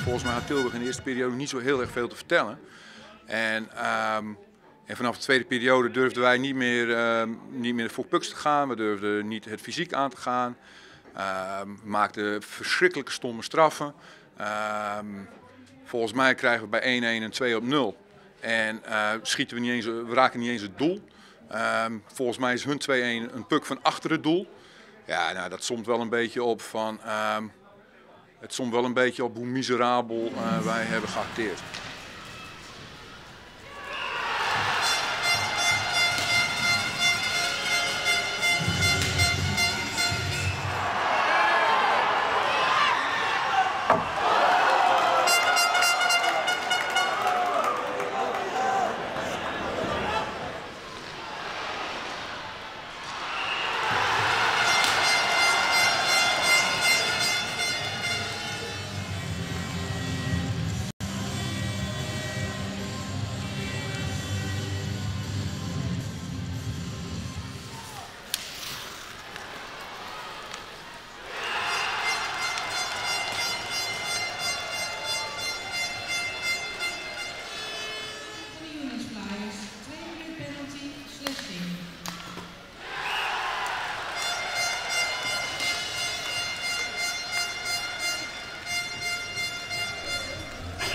volgens mij had Tilburg in de eerste periode niet zo heel erg veel te vertellen. En vanaf de tweede periode durfden wij niet meer voor pucks te gaan. We durfden niet het fysiek aan te gaan. We maakten verschrikkelijke stomme straffen. Volgens mij krijgen we bij 1-1 en 2-0. En we raken niet eens het doel. Volgens mij is hun 2-1 een puck van achter het doel. Ja, nou, dat somt wel een beetje op van... het somt wel een beetje op hoe miserabel wij hebben geacteerd.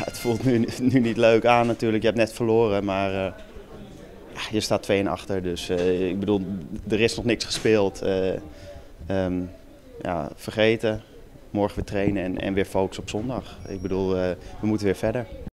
Het voelt nu niet leuk aan natuurlijk. Je hebt net verloren, maar je staat 2-1 achter. Dus ik bedoel, er is nog niks gespeeld. Vergeten. Morgen weer trainen en weer focus op zondag. Ik bedoel, we moeten weer verder.